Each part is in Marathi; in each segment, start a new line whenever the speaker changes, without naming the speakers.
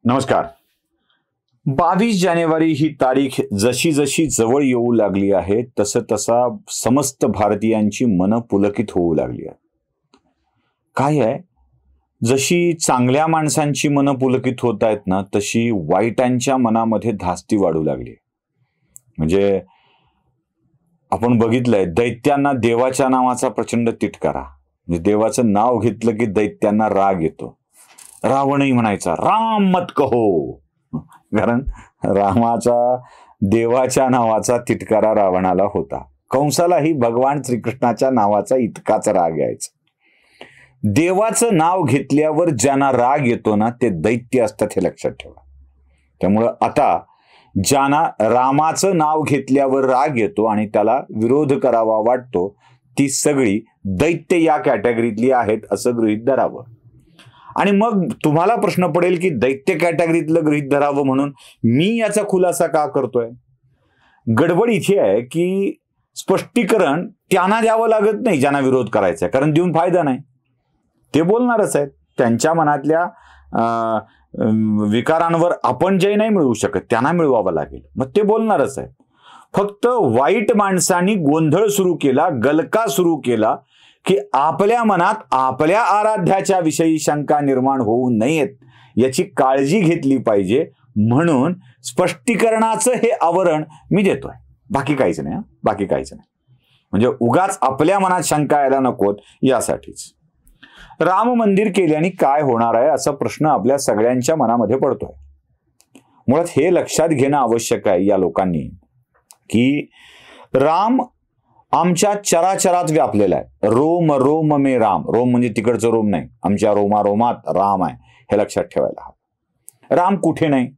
नमस्कार. 22 जानेवारी ही तारीख जशी जशी जवळ येऊ लागली आहे तसं तसा समस्त भारतीयांची मनं पुलकित होऊ लागली आहे. काय आहे, जशी चांगल्या माणसांची मनं पुलकित होत आहेत ना, तशी वाईटांच्या मनामध्ये धास्ती वाढू लागली. म्हणजे आपण बघितलंय, दैत्यांना देवाच्या नावाचा प्रचंड तिटकारा. म्हणजे देवाचं नाव घेतलं की दैत्यांना राग येतो. रावणही म्हणायचा राम मत कहो, कारण रामाचा देवाच्या नावाचा तिटकारा रावणाला होता. कंसालाही भगवान श्रीकृष्णाच्या नावाचा इतकाच राग यायचा. देवाचं नाव घेतल्यावर ज्यांना राग येतो ना, ते दैत्य असतात, हे लक्षात ठेवा. त्यामुळं आता ज्यांना रामाचं नाव घेतल्यावर राग येतो आणि त्याला विरोध करावा वाटतो, ती सगळी दैत्य या कॅटेगरीतली आहेत असं गृहीत धरावं. आणि मग तुम्हाला प्रश्न पडेल की दैत्य कॅटेगरीतलं गृहीत धरावं म्हणून मी याचा खुलासा का करतोय? गडबड इथे आहे की स्पष्टीकरण त्यांना द्यावं लागत नाही ज्यांना विरोध करायचा आहे, कारण देऊन फायदा नाही. ते बोलणारच आहेत. त्यांच्या मनातल्या विकारांवर आपण जय नाही मिळवू शकत, त्यांना मिळवावं लागेल. मग ते बोलणारच आहेत. फक्त वाईट माणसांनी गोंधळ सुरू केला, गलका सुरू केला की आपल्या मनात आपल्या आराध्याच्या विषयी शंका निर्माण होऊ नयेत याची काळजी घेतली पाहिजे, म्हणून स्पष्टीकरणाचं हे आवरण मी देतोय. बाकी काहीच नाही, बाकी काहीच नाही. म्हणजे उगाच आपल्या मनात शंका यायला नकोत यासाठीच. राम मंदिर केल्याने काय होणार आहे असा प्रश्न आपल्या सगळ्यांच्या मनामध्ये पडतोय. मुळात हे लक्षात घेणं आवश्यक आहे या लोकांनी की राम आमच्या चराचरात व्यापलेला आहे. रोम रोम मे राम. रोम म्हणजे तिकडचं रोम नाही, आमच्या रोमारोमात राम आहे, हे लक्षात ठेवायला हवं. राम कुठे नाही,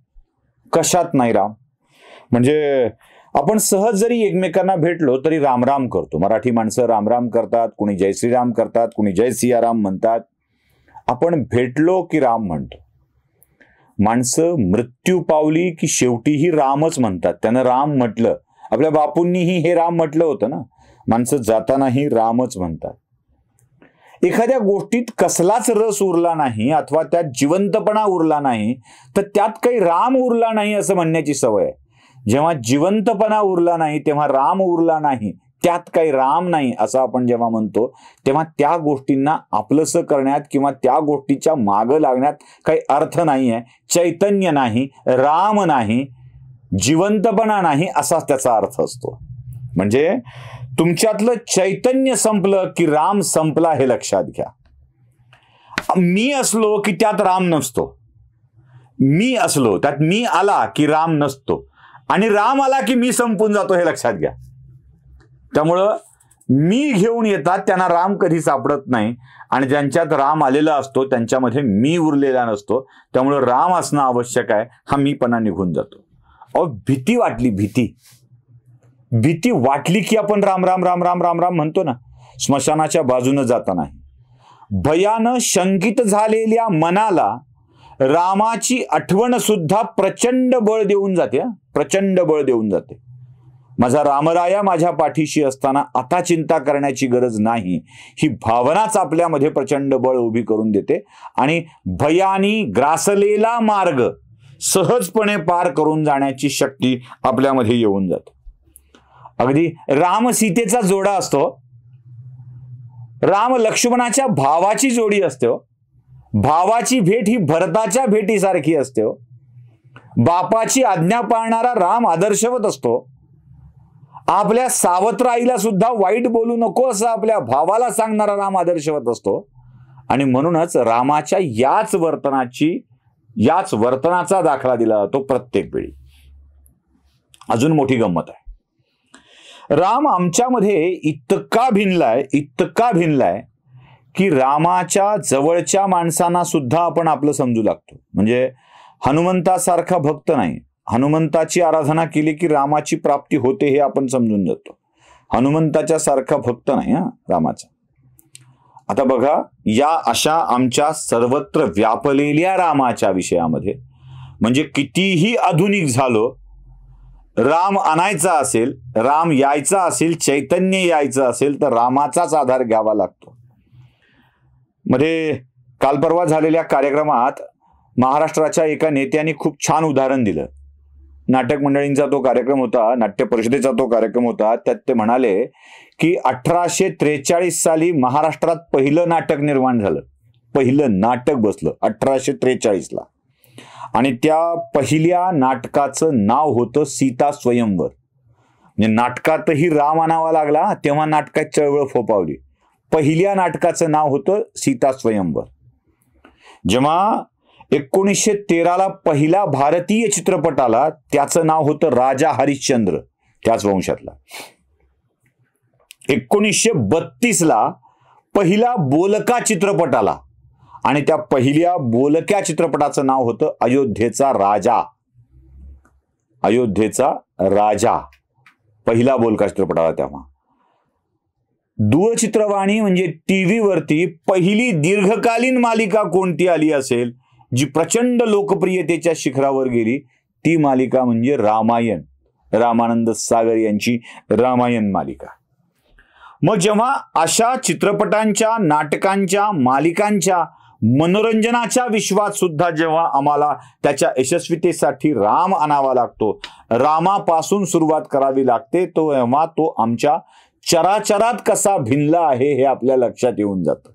कशात नाही राम. म्हणजे आपण सहज जरी एकमेकांना भेटलो तरी राम राम करतो. मराठी माणसं राम राम करतात, कुणी जय श्रीराम करतात, कुणी जय सियाराम म्हणतात. आपण भेटलो की राम म्हणतो. माणसं मृत्यू पावली की शेवटीही रामच म्हणतात. त्यानं राम म्हटलं. आपल्या बापूंनीही हे राम म्हटलं होतं ना. माणसं जातानाही रामच म्हणतात. एखाद्या गोष्टीत कसलाच रस उरला नाही अथवा त्यात जिवंतपणा उरला नाही तर त्यात काही राम उरला नाही असं म्हणण्याची सवय आहे. जेव्हा जिवंतपणा उरला नाही तेव्हा राम उरला नाही, त्यात काही राम नाही असं आपण जेव्हा म्हणतो, तेव्हा त्या गोष्टींना आपलंसं करण्यात किंवा त्या गोष्टीच्या मागं लागण्यात काही अर्थ नाही आहे. चैतन्य नाही, राम नाही, जिवंतपणा नाही असाच त्याचा अर्थ असतो. म्हणजे तुमच्यातलं चैतन्य संपलं की राम संपला, हे लक्षात घ्या. मी असलो की त्यात राम नसतो. मी असलो त्यात मी आला की राम नसतो, आणि राम आला की मी संपून जातो, हे लक्षात घ्या. त्यामुळं मी घेऊन येतात त्यांना राम कधी सापडत नाही, आणि ज्यांच्यात राम आलेला असतो त्यांच्यामध्ये मी उरलेला नसतो. त्यामुळं राम असणं आवश्यक आहे. हा मीपणा निघून जातो. अहो, भीती वाटली, भीती वाटली की आपण राम राम राम राम राम राम म्हणतो ना. स्मशानाच्या बाजूने जातानाही भयानं शंकित झालेल्या मनाला रामाची आठवण सुद्धा प्रचंड बळ देऊन जाते. प्रचंड बळ देऊन जाते. माझा रामराया माझ्या पाठीशी असताना आता चिंता करण्याची गरज नाही, ही भावनाच आपल्यामध्ये प्रचंड बळ उभी करून देते, आणि भयानी ग्रासलेला मार्ग सहजपणे पार करून जाण्याची शक्ती आपल्यामध्ये येऊन जाते. अगदी राम सीतेचा जोडा असतो, राम लक्ष्मणाच्या भावाची जोडी असते. भावाची भेट ही भरताच्या भेटीसारखी असते. बापाची आज्ञा पाळणारा राम आदर्शवत असतो. आपल्या सावत्र आईला सुद्धा वाईट बोलू नको असं आपल्या भावाला सांगणारा राम आदर्शवत असतो. आणि म्हणूनच रामाच्या याच वर्तनाचा दाखला दिला जातो प्रत्येक वेळी. अजून मोठी गंमत आहे. राम आमच्यामध्ये इतका भिनलाय की रामाच्या जवळच्या माणसांना सुद्धा आपण आपलं समजू लागतो. म्हणजे हनुमंतासारखा भक्त नाही. हनुमंताची आराधना केली की रामाची प्राप्ती होते हे आपण समजून जातो. हनुमंताच्या सारखा भक्त नाही रामाचा. आता बघा, या अशा आमच्या सर्वत्र व्यापलेल्या रामाच्या विषयामध्ये म्हणजे कितीही आधुनिक झालो, राम आणायचा असेल, राम यायचा असेल, चैतन्य यायचं असेल तर रामाचाच आधार घ्यावा लागतो. मध्ये काल परवा झालेल्या कार्यक्रमात महाराष्ट्राच्या एका नेत्याने खूप छान उदाहरण दिलं. नाटक मंडळींचा तो कार्यक्रम होता, नाट्य परिषदेचा तो कार्यक्रम होता. त्यात ते म्हणाले की 1843 साली महाराष्ट्रात पहिलं नाटक निर्माण झालं, पहिलं नाटक बसलं 1843ला. आणि त्या पहिल्या नाटकाचं नाव होतं सीता स्वयंवर. म्हणजे नाटकातही राम आणावा लागला, तेव्हा नाटकात चळवळ फोपावली. पहिल्या नाटकाचं नाव होतं सीता स्वयंवर. जेव्हा 1913ला पहिला भारतीय चित्रपट आला, त्याचं नाव होतं राजा हरिश्चंद्र, त्याच वंशातला. 1932ला पहिला बोलका चित्रपट आला आणि त्या पहिल्या बोलक्या चित्रपटाचं नाव होतं अयोध्येचा राजा. अयोध्येचा राजा पहिला बोलका चित्रपट आला तेव्हा. दूरचित्रवाणी म्हणजे टीव्ही वरती पहिली दीर्घकालीन मालिका कोणती आली असेल जी प्रचंड लोकप्रियतेच्या शिखरावर गेली, ती मालिका म्हणजे रामायण, रामानंद सागर यांची रामायण मालिका. मग जेव्हा अशा चित्रपटांच्या, नाटकांच्या, मालिकांच्या, मनोरंजनाच्या विश्वात सुद्धा जेव्हा आम्हाला त्याच्या यशस्वीतेसाठी राम आणावा लागतो, रामापासून सुरुवात करावी लागते, तेव्हा तो आमच्या चराचरात कसा भिनला आहे हे आपल्या लक्षात येऊन जातं.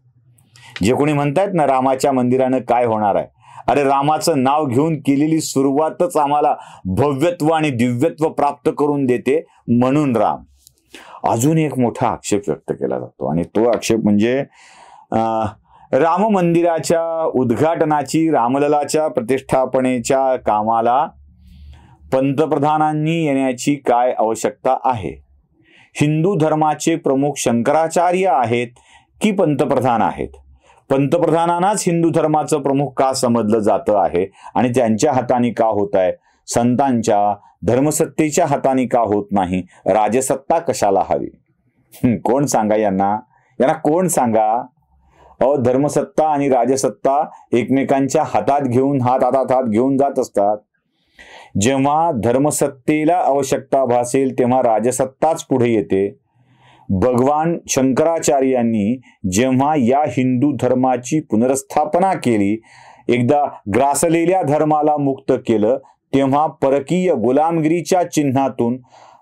जे कोणी म्हणतायत ना रामाच्या मंदिरानं काय होणार आहे, अरे रामाचं नाव घेऊन केलेली सुरुवातच आम्हाला भव्यत्व आणि दिव्यत्व प्राप्त करून देते, म्हणून राम. अजून एक मोठा आक्षेप व्यक्त केला जातो आणि तो आक्षेप म्हणजे राम मंदिराच्या उद्घाटनाची, रामललाच्या प्रतिष्ठापनेच्या कामाला पंतप्रधानांनी येण्याची काय आवश्यकता आहे? हिंदू धर्माचे प्रमुख शंकराचार्य आहेत की पंतप्रधान आहेत? पंतप्रधानांनाच हिंदू धर्माचं प्रमुख का समजलं जातं आहे आणि त्यांच्या हाताने का होत आहे? संतांच्या, धर्मसत्तेच्या हाताने का होत नाही? राजसत्ता कशाला हवी? कोण सांगा यांना कोण सांगा? धर्मसत्ता आणि राजसत्ता एकमेकांच्या हातात घेऊन हातात घेऊन जात असतात. जेव्हा धर्मसत्तेला आवश्यकता भासेल तेव्हा राजसत्ताच पुढे येते. भगवान शंकराचार्यांनी जेव्हा या हिंदू धर्माची पुनर्स्थापना केली, एकदा ग्रासलेल्या धर्माला मुक्त केलं, तेव्हा परकीय गुलामगिरीच्या चिन्हातून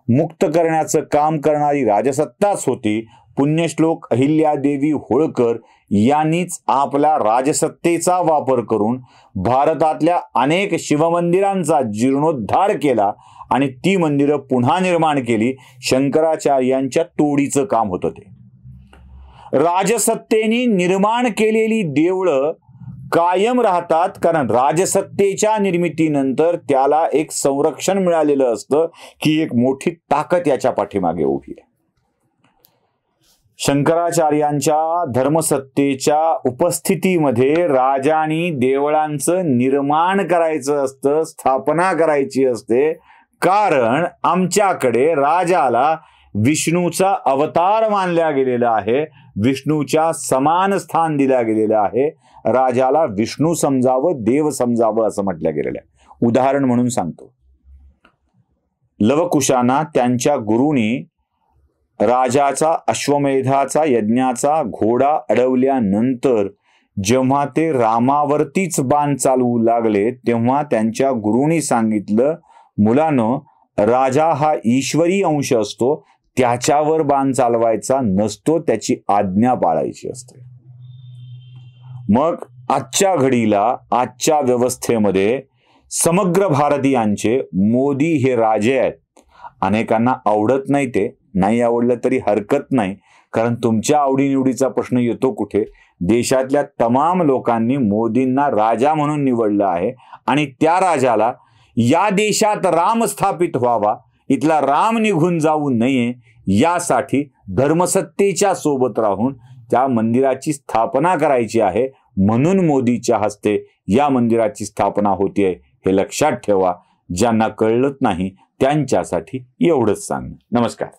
मुक्त करण्याचं काम करणारी राजसत्ताच होती. पुण्यश्लोक अहिल्यादेवी होळकर यांनीच आपल्या राजसत्तेचा वापर करून भारतातल्या अनेक शिवमंदिरांचा जीर्णोद्धार केला आणि ती मंदिरं पुन्हा निर्माण केली. शंकराचार्यांच्या तोडीचं काम होतं ते. राजसत्तेने निर्माण केलेली देवळं कायम राहतात, कारण राजसत्तेच्या निर्मितीनंतर त्याला एक संरक्षण मिळालेलं असतं की एक मोठी ताकद याच्या पाठीमागे उभी आहे. शंकराचार्यांच्या धर्मसत्तेच्या उपस्थितीमध्ये राजांनी देवळांचं निर्माण करायचं असतं, स्थापना करायची असते, कारण आमच्याकडे राजाला विष्णूचा अवतार मानल्या गेलेला आहे, विष्णूच्या समान स्थान दिल्या गेलेलं आहे. राजाला विष्णू समजावं, देव समजावं असं म्हटलं गेलेलं आहे. उदाहरण म्हणून सांगतो, लवकुशांना त्यांच्या गुरुनी राजाचा अश्वमेधाचा यज्ञाचा घोडा अडवल्यानंतर जेव्हा ते रामावरतीच बाण चालवू लागले, तेव्हा त्यांच्या गुरुनी सांगितलं, मुलांनो, राजा हा ईश्वरी अंश असतो, त्याच्यावर बाण चालवायचा नसतो, त्याची आज्ञा पाळायची असते. मग आजच्या घडीला, आजच्या व्यवस्थेमध्ये समग्र भारतीयांचे मोदी हे राजे आहेत. अनेकांना आवडत नाही, ते नाही आवडलं तरी हरकत नाही, कारण तुमच्या आवडीनिवडीचा प्रश्न येतो कुठे? देशातल्या तमाम लोकांनी मोदींना राजा म्हणून निवडलं आहे आणि त्या राजाला या देशात राम स्थापित व्हावा, इथला राम निघून जाऊ नये, यासाठी धर्मसत्तेच्या सोबत राहून त्या मंदिराची स्थापना करायची आहे. म्हणून मोदीच्या हस्ते या मंदिराची स्थापना होतीये, हे लक्षात ठेवा. ज्यांना कळलंच नाही त्यांच्यासाठी एवढंच सांगणं. नमस्कार.